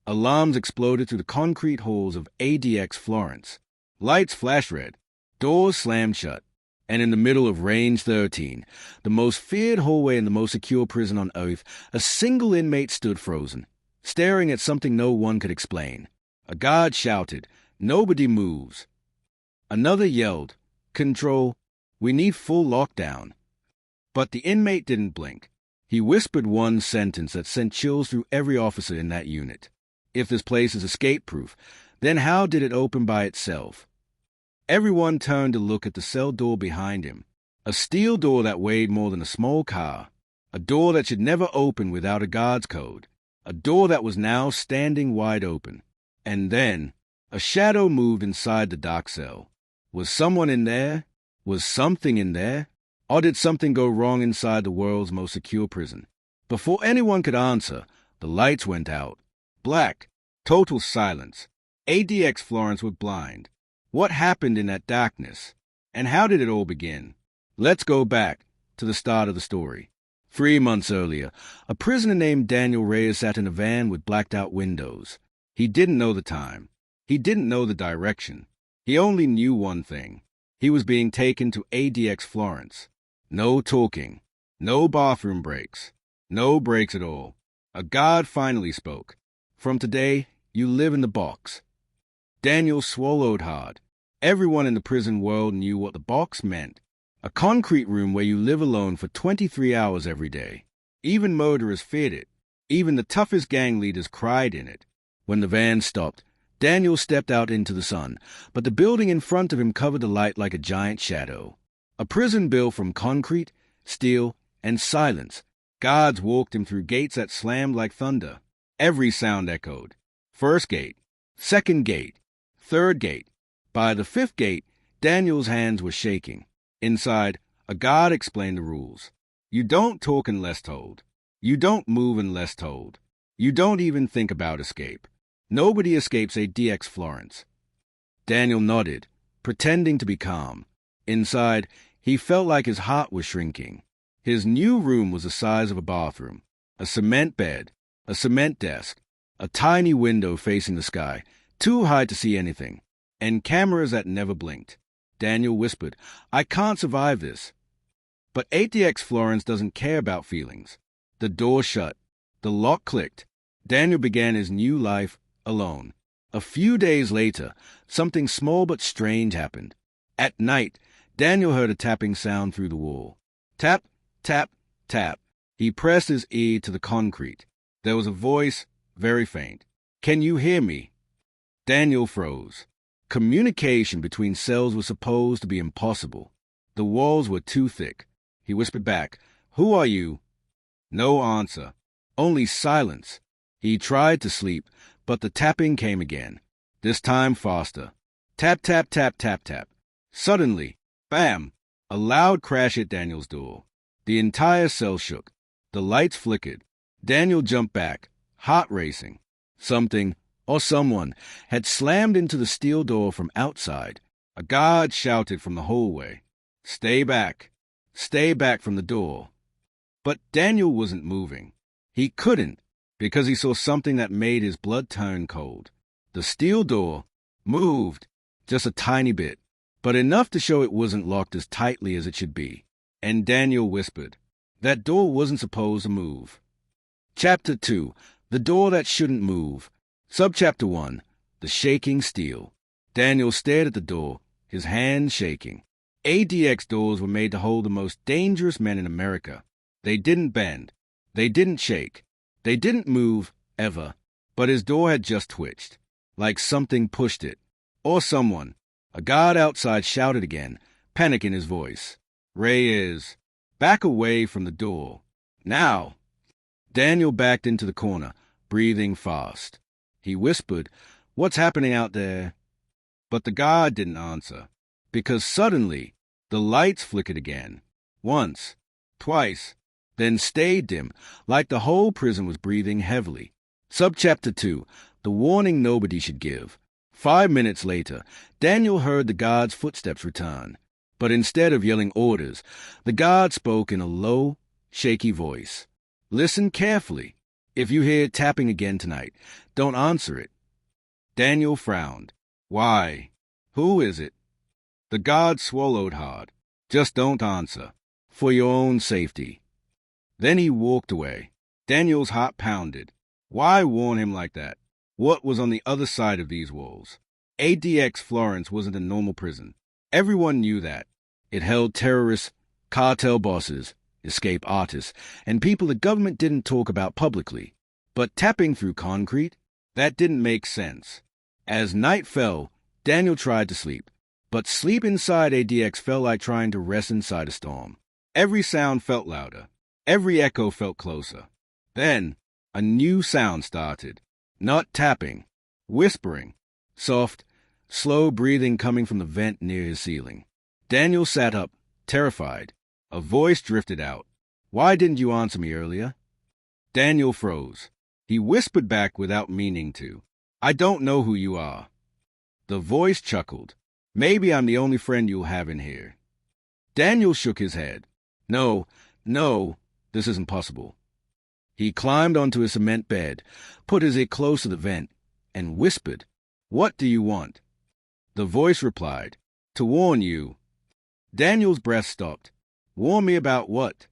Alarms exploded through the concrete halls of ADX Florence. Lights flashed red. Doors slammed shut. And in the middle of Range 13, the most feared hallway in the most secure prison on Earth, a single inmate stood frozen, staring at something no one could explain. A guard shouted, "Nobody moves." Another yelled, "Control, we need full lockdown." But the inmate didn't blink. He whispered one sentence that sent chills through every officer in that unit. If this place is escape-proof, then how did it open by itself? Everyone turned to look at the cell door behind him. A steel door that weighed more than a small car. A door that should never open without a guard's code. A door that was now standing wide open. And then, a shadow moved inside the dark cell. Was someone in there? Was something in there? Or did something go wrong inside the world's most secure prison? Before anyone could answer, the lights went out. Black. Total silence. ADX Florence was blind. What happened in that darkness? And how did it all begin? Let's go back to the start of the story. 3 months earlier, a prisoner named Daniel Reyes sat in a van with blacked-out windows. He didn't know the time. He didn't know the direction. He only knew one thing. He was being taken to ADX Florence. No talking. No bathroom breaks. No breaks at all. A guard finally spoke. "From today, you live in the box." Daniel swallowed hard. Everyone in the prison world knew what the box meant. A concrete room where you live alone for 23 hours every day. Even murderers feared it. Even the toughest gang leaders cried in it. When the van stopped, Daniel stepped out into the sun, but the building in front of him covered the light like a giant shadow. A prison built from concrete, steel, and silence. Guards walked him through gates that slammed like thunder. Every sound echoed. First gate, second gate, third gate. By the fifth gate, Daniel's hands were shaking. Inside, a guard explained the rules. You don't talk unless told. You don't move unless told. You don't even think about escape. Nobody escapes ADX Florence. Daniel nodded, pretending to be calm. Inside, he felt like his heart was shrinking. His new room was the size of a bathroom. A cement bed, a cement desk, a tiny window facing the sky, too high to see anything, and cameras that never blinked. Daniel whispered, "I can't survive this." But ADX Florence doesn't care about feelings. The door shut. The lock clicked. Daniel began his new life alone. A few days later, something small but strange happened. At night, Daniel heard a tapping sound through the wall. Tap, tap, tap. He pressed his ear to the concrete. There was a voice, very faint. "Can you hear me?" Daniel froze. Communication between cells was supposed to be impossible. The walls were too thick. He whispered back, "Who are you?" No answer. Only silence. He tried to sleep, but the tapping came again. This time faster. Tap, tap, tap, tap, tap. Suddenly, bam! A loud crash hit Daniel's door. The entire cell shook. The lights flickered. Daniel jumped back, heart racing. Something, or someone, had slammed into the steel door from outside. A guard shouted from the hallway, "Stay back! Stay back from the door." But Daniel wasn't moving. He couldn't, because he saw something that made his blood turn cold. The steel door moved, just a tiny bit, but enough to show it wasn't locked as tightly as it should be. And Daniel whispered, "That door wasn't supposed to move." Chapter 2, The Door That Shouldn't Move. Subchapter 1, The Shaking Steel. Daniel stared at the door, his hands shaking. ADX doors were made to hold the most dangerous men in America. They didn't bend. They didn't shake. They didn't move, ever. But his door had just twitched, like something pushed it. Or someone. A guard outside shouted again, panic in his voice. "Reyes, back away from the door. Now!" Daniel backed into the corner, breathing fast. He whispered, "What's happening out there?" But the guard didn't answer, because suddenly the lights flickered again. Once, twice, then stayed dim, like the whole prison was breathing heavily. Subchapter 2, The Warning Nobody Should Give. 5 minutes later, Daniel heard the guard's footsteps return. But instead of yelling orders, the guard spoke in a low, shaky voice. "Listen carefully. If you hear tapping again tonight, don't answer it." Daniel frowned. "Why? Who is it?" The guard swallowed hard. "Just don't answer. For your own safety." Then he walked away. Daniel's heart pounded. Why warn him like that? What was on the other side of these walls? ADX Florence wasn't a normal prison. Everyone knew that. It held terrorists, cartel bosses, escape artists, and people the government didn't talk about publicly. But tapping through concrete? That didn't make sense. As night fell, Daniel tried to sleep. But sleep inside ADX felt like trying to rest inside a storm. Every sound felt louder. Every echo felt closer. Then, a new sound started. Not tapping. Whispering. Soft, slow breathing coming from the vent near his ceiling. Daniel sat up, terrified. A voice drifted out. "Why didn't you answer me earlier?" Daniel froze. He whispered back without meaning to. "I don't know who you are." The voice chuckled. "Maybe I'm the only friend you'll have in here." Daniel shook his head. No, this isn't possible." He climbed onto his cement bed, put his ear close to the vent, and whispered, "What do you want?" The voice replied, "To warn you." Daniel's breath stopped. "Warn me about what?"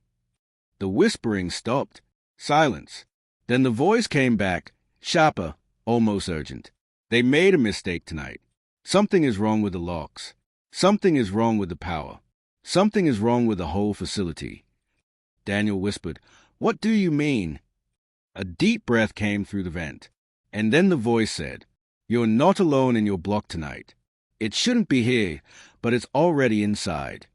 The whispering stopped. Silence. Then the voice came back, sharper, almost urgent. "They made a mistake tonight. Something is wrong with the locks. Something is wrong with the power. Something is wrong with the whole facility." Daniel whispered, "What do you mean?" A deep breath came through the vent, and then the voice said, "You're not alone in your block tonight. It shouldn't be here, but it's already inside."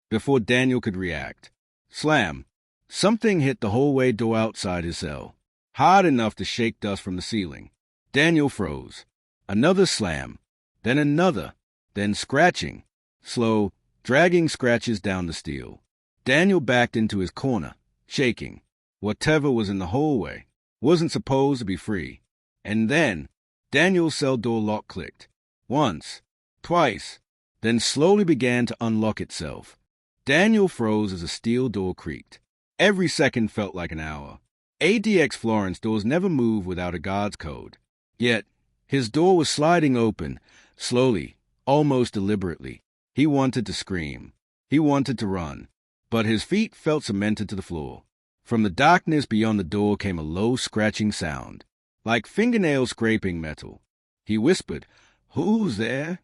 Before Daniel could react, slam, something hit the hallway door outside his cell, hard enough to shake dust from the ceiling. Daniel froze. Another slam, then another, then scratching, slow, dragging scratches down the steel. Daniel backed into his corner, shaking. Whatever was in the hallway wasn't supposed to be free. And then, Daniel's cell door lock clicked. Once, twice, then slowly began to unlock itself. Daniel froze as a steel door creaked. Every second felt like an hour. ADX Florence doors never move without a guard's code. Yet, his door was sliding open, slowly, almost deliberately. He wanted to scream. He wanted to run. But his feet felt cemented to the floor. From the darkness beyond the door came a low scratching sound, like fingernails scraping metal. He whispered, "Who's there?"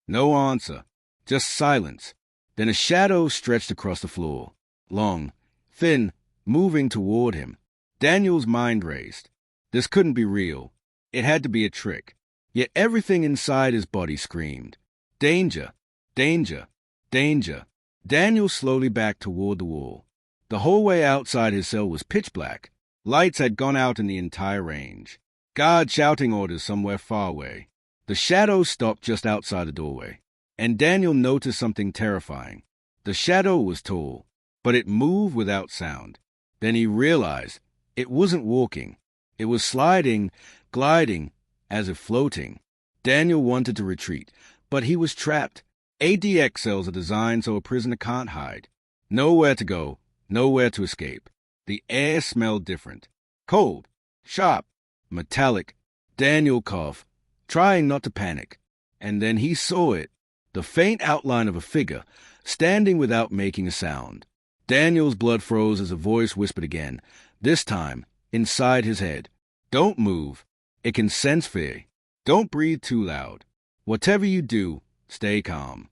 No answer, just silence. Then a shadow stretched across the floor, long, thin, moving toward him. Daniel's mind raced. This couldn't be real. It had to be a trick. Yet everything inside his body screamed, "Danger! Danger! Danger!" Daniel slowly backed toward the wall. The hallway outside his cell was pitch black. Lights had gone out in the entire range. Guards shouting orders somewhere far away. The shadow stopped just outside the doorway, and Daniel noticed something terrifying. The shadow was tall, but it moved without sound. Then he realized it wasn't walking. It was sliding, gliding, as if floating. Daniel wanted to retreat, but he was trapped. ADX cells are designed so a prisoner can't hide. Nowhere to go, nowhere to escape. The air smelled different. Cold, sharp, metallic. Daniel coughed, trying not to panic. And then he saw it, the faint outline of a figure, standing without making a sound. Daniel's blood froze as a voice whispered again, this time inside his head. "Don't move. It can sense fear. Don't breathe too loud. Whatever you do, stay calm."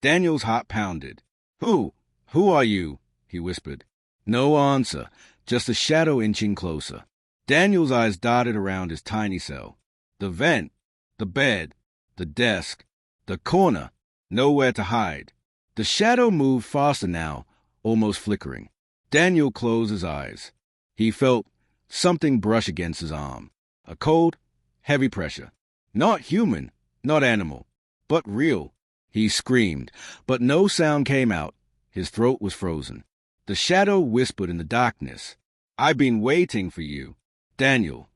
Daniel's heart pounded. Who are you?" he whispered. No answer, just a shadow inching closer. Daniel's eyes darted around his tiny cell. The vent, the bed, the desk, the corner, nowhere to hide. The shadow moved faster now, almost flickering. Daniel closed his eyes. He felt something brush against his arm. A cold, heavy pressure. Not human, not animal, but real. He screamed, but no sound came out. His throat was frozen. The shadow whispered in the darkness, "I've been waiting for you, Daniel."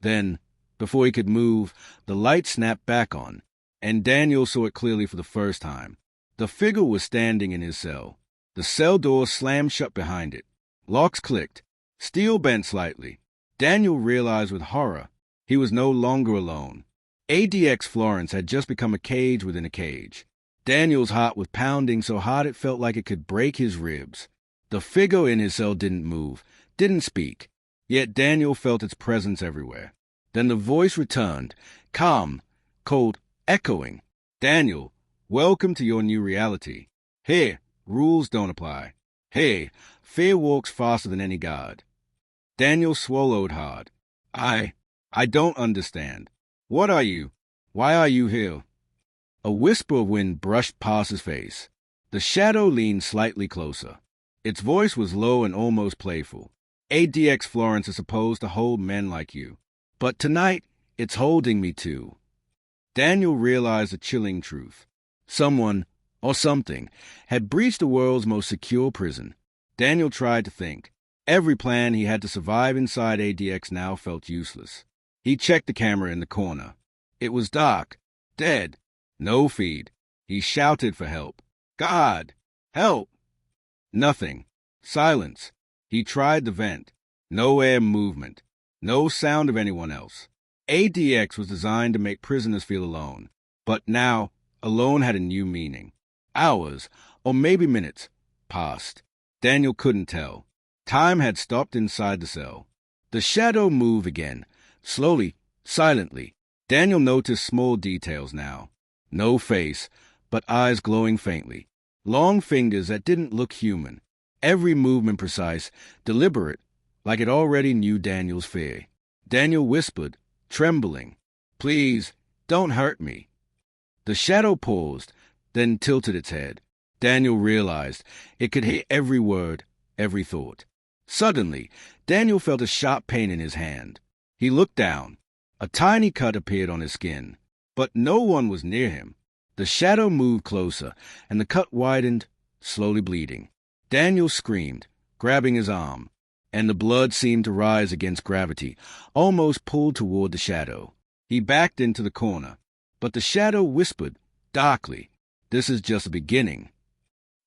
Then, before he could move, the light snapped back on, and Daniel saw it clearly for the first time. The figure was standing in his cell. The cell door slammed shut behind it. Locks clicked. Steel bent slightly. Daniel realized with horror he was no longer alone. ADX Florence had just become a cage within a cage. Daniel's heart was pounding so hard it felt like it could break his ribs. The figure in his cell didn't move, didn't speak, yet Daniel felt its presence everywhere. Then the voice returned, calm, cold, echoing. Daniel, welcome to your new reality. Here, rules don't apply. Here, fear walks faster than any guard. Daniel swallowed hard. I don't understand. What are you? Why are you here? A whisper of wind brushed past his face. The shadow leaned slightly closer. Its voice was low and almost playful. ADX Florence is supposed to hold men like you. But tonight, it's holding me too. Daniel realized a chilling truth. Someone, or something, had breached the world's most secure prison. Daniel tried to think. Every plan he had to survive inside ADX now felt useless. He checked the camera in the corner. It was dark, dead, no feed. He shouted for help. God, help! Nothing. Silence. He tried the vent. No air movement. No sound of anyone else. ADX was designed to make prisoners feel alone. But now, alone had a new meaning. Hours, or maybe minutes, passed. Daniel couldn't tell. Time had stopped inside the cell. The shadow moved again, slowly, silently. Daniel noticed small details now. No face, but eyes glowing faintly. Long fingers that didn't look human. Every movement precise, deliberate, like it already knew Daniel's fear. Daniel whispered, trembling, "Please, don't hurt me." The shadow paused, then tilted its head. Daniel realized it could hear every word, every thought. Suddenly, Daniel felt a sharp pain in his hand. He looked down. A tiny cut appeared on his skin, but no one was near him. The shadow moved closer, and the cut widened, slowly bleeding. Daniel screamed, grabbing his arm, and the blood seemed to rise against gravity, almost pulled toward the shadow. He backed into the corner, but the shadow whispered, darkly, "This is just the beginning."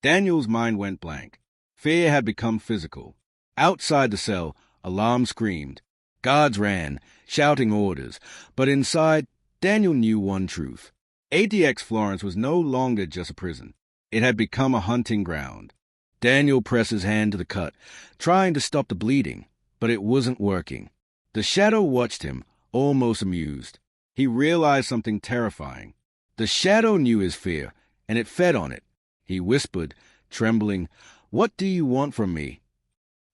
Daniel's mind went blank. Fear had become physical. Outside the cell, alarms screamed. Guards ran, shouting orders, but inside, Daniel knew one truth. ADX Florence was no longer just a prison. It had become a hunting ground. Daniel pressed his hand to the cut, trying to stop the bleeding, but it wasn't working. The shadow watched him, almost amused. He realized something terrifying. The shadow knew his fear, and it fed on it. He whispered, trembling, "What do you want from me?"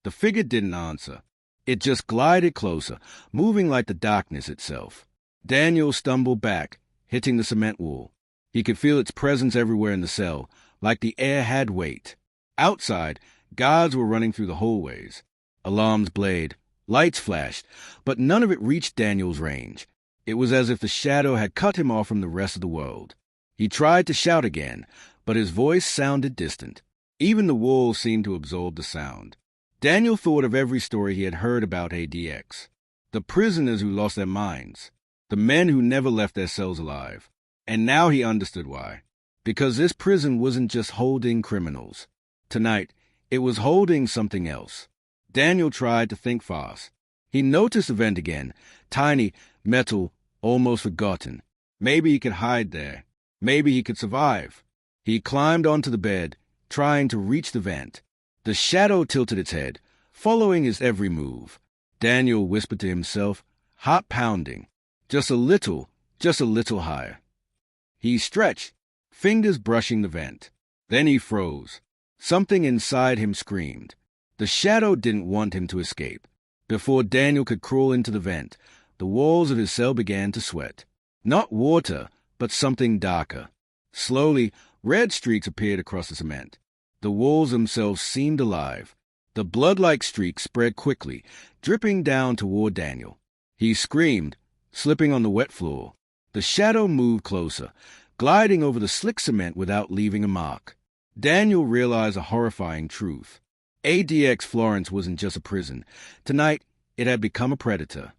The figure didn't answer. It just glided closer, moving like the darkness itself. Daniel stumbled back, hitting the cement wall. He could feel its presence everywhere in the cell, like the air had weight. Outside, guards were running through the hallways. Alarms blared, lights flashed, but none of it reached Daniel's range. It was as if the shadow had cut him off from the rest of the world. He tried to shout again, but his voice sounded distant. Even the walls seemed to absorb the sound. Daniel thought of every story he had heard about ADX. The prisoners who lost their minds. The men who never left their cells alive. And now he understood why. Because this prison wasn't just holding criminals. Tonight, it was holding something else. Daniel tried to think fast. He noticed the vent again, tiny, metal, almost forgotten. Maybe he could hide there. Maybe he could survive. He climbed onto the bed, trying to reach the vent. The shadow tilted its head, following his every move. Daniel whispered to himself, heart pounding, just a little higher. He stretched, fingers brushing the vent. Then he froze. Something inside him screamed. The shadow didn't want him to escape. Before Daniel could crawl into the vent, the walls of his cell began to sweat. Not water, but something darker. Slowly, red streaks appeared across the cement. The walls themselves seemed alive. The blood-like streaks spread quickly, dripping down toward Daniel. He screamed, slipping on the wet floor. The shadow moved closer, gliding over the slick cement without leaving a mark. Daniel realized a horrifying truth. ADX Florence wasn't just a prison. Tonight, it had become a predator.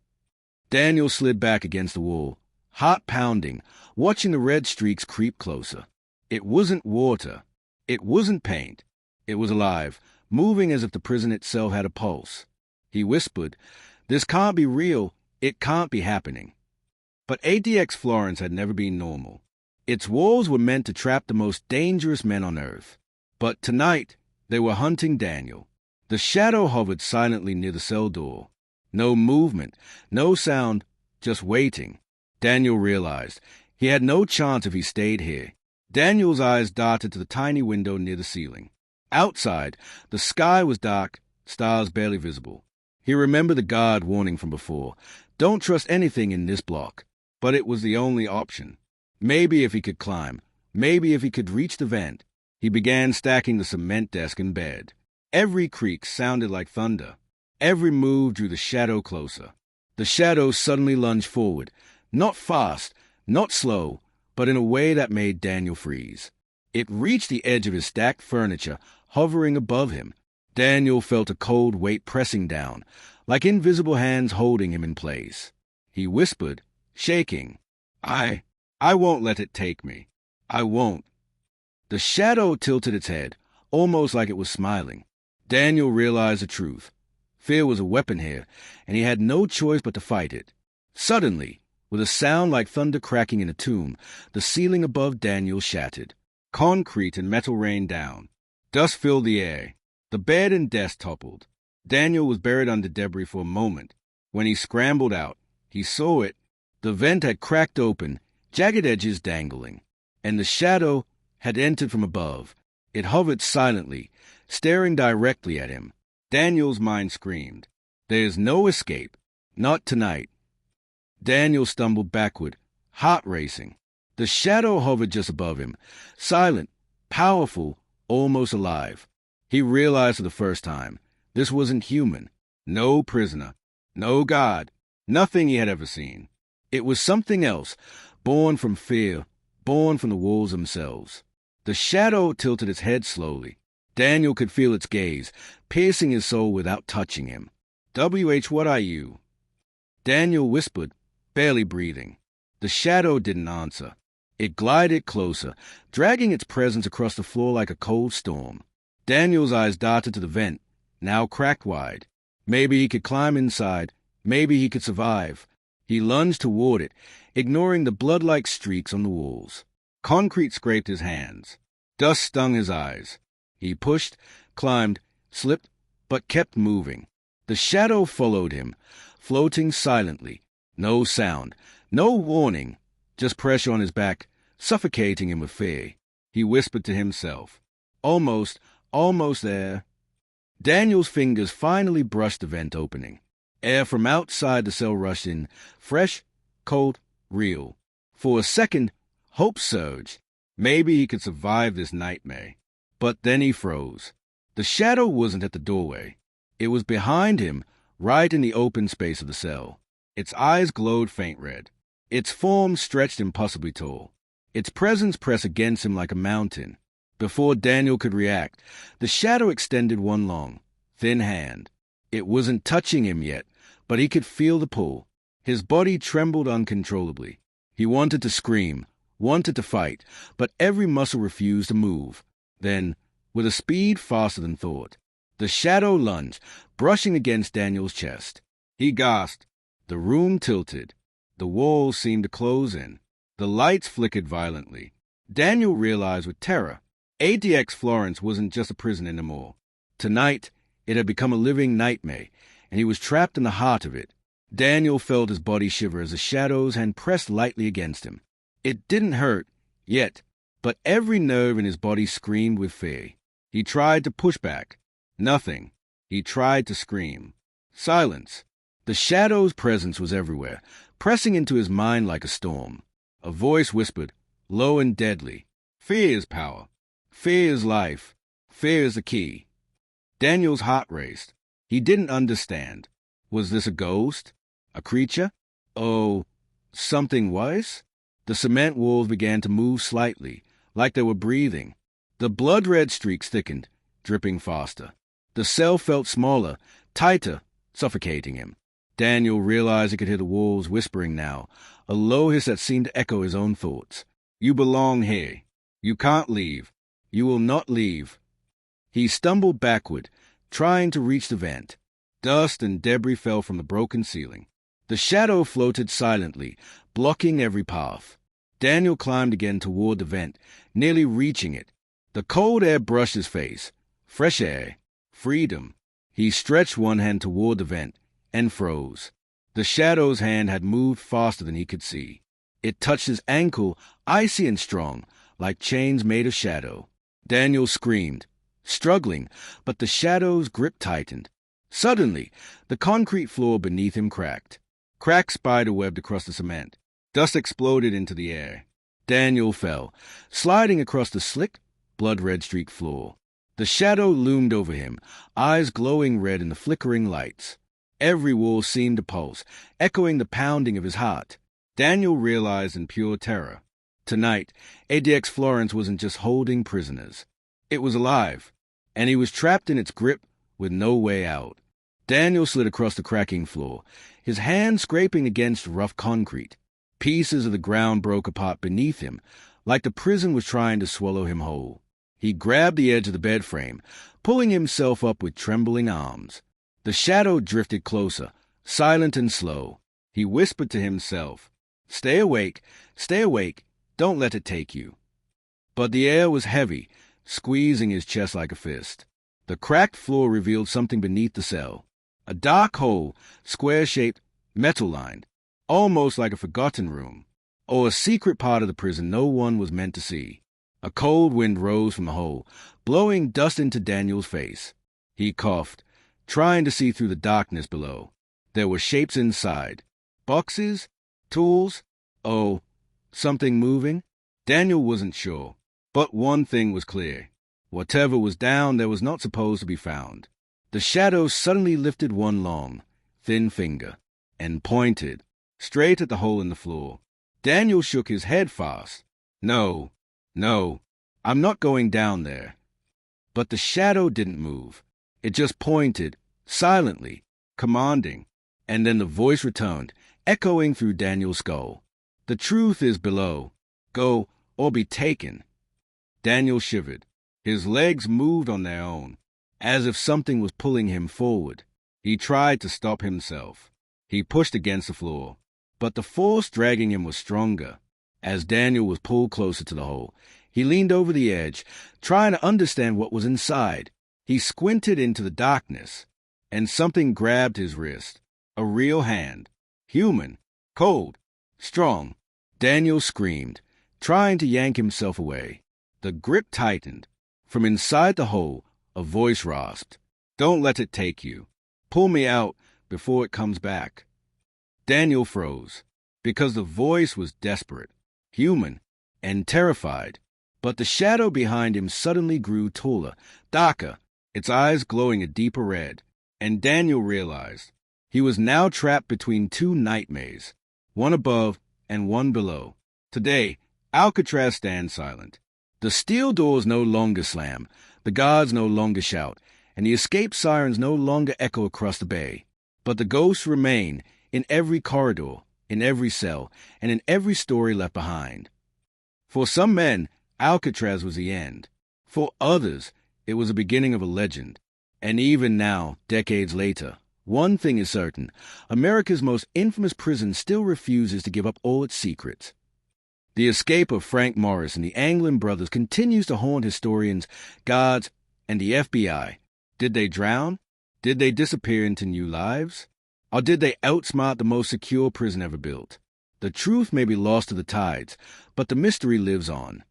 Daniel slid back against the wall, heart pounding, watching the red streaks creep closer. It wasn't water. It wasn't paint. It was alive, moving as if the prison itself had a pulse. He whispered, This can't be real. It can't be happening. But ADX Florence had never been normal. Its walls were meant to trap the most dangerous men on Earth. But tonight, they were hunting Daniel. The shadow hovered silently near the cell door. No movement, no sound, just waiting. Daniel realized he had no chance if he stayed here. Daniel's eyes darted to the tiny window near the ceiling. Outside, the sky was dark, stars barely visible. He remembered the guard warning from before. Don't trust anything in this block. But it was the only option. Maybe if he could climb, maybe if he could reach the vent. He began stacking the cement desk and bed. Every creak sounded like thunder. Every move drew the shadow closer. The shadow suddenly lunged forward, not fast, not slow, but in a way that made Daniel freeze. It reached the edge of his stacked furniture, hovering above him. Daniel felt a cold weight pressing down, like invisible hands holding him in place. He whispered, shaking, I won't let it take me. I won't. The shadow tilted its head, almost like it was smiling. Daniel realized the truth. Fear was a weapon here, and he had no choice but to fight it. Suddenly, with a sound like thunder cracking in a tomb, the ceiling above Daniel shattered. Concrete and metal rained down. Dust filled the air. The bed and desk toppled. Daniel was buried under debris for a moment. When he scrambled out, he saw it. The vent had cracked open, jagged edges dangling, and the shadow had entered from above. It hovered silently, staring directly at him. Daniel's mind screamed, "There's no escape. Not tonight." Daniel stumbled backward, heart racing. The shadow hovered just above him, silent, powerful, almost alive. He realized for the first time, this wasn't human. No prisoner, no god, nothing he had ever seen. It was something else, born from fear, born from the wolves themselves. The shadow tilted its head slowly. Daniel could feel its gaze, piercing his soul without touching him. What are you?" Daniel whispered, barely breathing. The shadow didn't answer. It glided closer, dragging its presence across the floor like a cold storm. Daniel's eyes darted to the vent, now cracked wide. Maybe he could climb inside. Maybe he could survive. He lunged toward it, ignoring the blood-like streaks on the walls. Concrete scraped his hands. Dust stung his eyes. He pushed, climbed, slipped, but kept moving. The shadow followed him, floating silently. No sound, no warning, just pressure on his back, suffocating him with fear. He whispered to himself, almost there. Daniel's fingers finally brushed the vent opening. Air from outside the cell rushed in, fresh, cold, real. For a second, hope surged. Maybe he could survive this nightmare. But then he froze. The shadow wasn't at the doorway. It was behind him, right in the open space of the cell. Its eyes glowed faint red. Its form stretched impossibly tall. Its presence pressed against him like a mountain. Before Daniel could react, the shadow extended one long, thin hand. It wasn't touching him yet, but he could feel the pull. His body trembled uncontrollably. He wanted to scream, wanted to fight, but every muscle refused to move. Then, with a speed faster than thought, the shadow lunged, brushing against Daniel's chest. He gasped. The room tilted. The walls seemed to close in. The lights flickered violently. Daniel realized with terror, ADX Florence wasn't just a prison anymore. Tonight, it had become a living nightmare, and he was trapped in the heart of it. Daniel felt his body shiver as the shadow's hand pressed lightly against him. It didn't hurt, yet, but every nerve in his body screamed with fear. He tried to push back. Nothing. He tried to scream. Silence. The shadow's presence was everywhere, pressing into his mind like a storm. A voice whispered, low and deadly, "Fear is power. Fear is life. Fear is the key." Daniel's heart raced. He didn't understand. Was this a ghost? A creature? Oh, something worse? The cement walls began to move slightly, like they were breathing. The blood-red streaks thickened, dripping faster. The cell felt smaller, tighter, suffocating him. Daniel realized he could hear the wolves whispering now, a low hiss that seemed to echo his own thoughts. "You belong here. You can't leave. You will not leave." He stumbled backward, trying to reach the vent. Dust and debris fell from the broken ceiling. The shadow floated silently, blocking every path. Daniel climbed again toward the vent, nearly reaching it. The cold air brushed his face. Fresh air. Freedom. He stretched one hand toward the vent and froze. The shadow's hand had moved faster than he could see. It touched his ankle, icy and strong, like chains made of shadow. Daniel screamed, struggling, but the shadow's grip tightened. Suddenly, the concrete floor beneath him cracked. Cracks spider-webbed across the cement. Dust exploded into the air. Daniel fell, sliding across the slick, blood-red streaked floor. The shadow loomed over him, eyes glowing red in the flickering lights. Every wall seemed to pulse, echoing the pounding of his heart. Daniel realized in pure terror. Tonight, ADX Florence wasn't just holding prisoners. It was alive, and he was trapped in its grip with no way out. Daniel slid across the cracking floor, his hand scraping against rough concrete. Pieces of the ground broke apart beneath him, like the prison was trying to swallow him whole. He grabbed the edge of the bed frame, pulling himself up with trembling arms. The shadow drifted closer, silent and slow. He whispered to himself, stay awake, don't let it take you." But the air was heavy, squeezing his chest like a fist. The cracked floor revealed something beneath the cell. A dark hole, square-shaped, metal-lined, almost like a forgotten room, or a secret part of the prison no one was meant to see. A cold wind rose from the hole, blowing dust into Daniel's face. He coughed, trying to see through the darkness below. There were shapes inside. Boxes? Tools? Oh, something moving? Daniel wasn't sure. But one thing was clear. Whatever was down there was not supposed to be found. The shadow suddenly lifted one long, thin finger, and pointed, straight at the hole in the floor. Daniel shook his head fast. No, I'm not going down there. But the shadow didn't move. It just pointed, silently, commanding, and then the voice returned, echoing through Daniel's skull. "The truth is below. Go, or be taken." Daniel shivered. His legs moved on their own, as if something was pulling him forward. He tried to stop himself. He pushed against the floor, but the force dragging him was stronger. As Daniel was pulled closer to the hole, he leaned over the edge, trying to understand what was inside. He squinted into the darkness, and something grabbed his wrist. A real hand. Human. Cold. Strong. Daniel screamed, trying to yank himself away. The grip tightened. From inside the hole, a voice rasped, "Don't let it take you. Pull me out before it comes back." Daniel froze, because the voice was desperate, human, and terrified. But the shadow behind him suddenly grew taller, darker, its eyes glowing a deeper red. And Daniel realized he was now trapped between two nightmares, one above and one below. Today, Alcatraz stands silent. The steel doors no longer slam, the guards no longer shout, and the escape sirens no longer echo across the bay. But the ghosts remain in every corridor, in every cell, and in every story left behind. For some men, Alcatraz was the end. For others, it was the beginning of a legend. And even now, decades later, one thing is certain: America's most infamous prison still refuses to give up all its secrets. The escape of Frank Morris and the Anglin brothers continues to haunt historians, guards, and the FBI. Did they drown? Did they disappear into new lives? Or did they outsmart the most secure prison ever built? The truth may be lost to the tides, but the mystery lives on.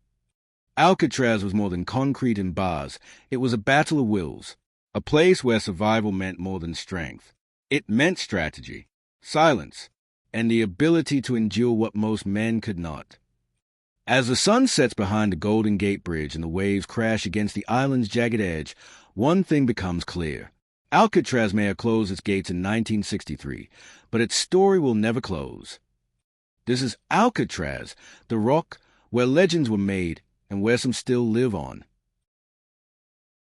Alcatraz was more than concrete and bars. It was a battle of wills, a place where survival meant more than strength. It meant strategy, silence, and the ability to endure what most men could not. As the sun sets behind the Golden Gate Bridge and the waves crash against the island's jagged edge, one thing becomes clear. Alcatraz may have closed its gates in 1963, but its story will never close. This is Alcatraz, the rock where legends were made and where some still live on.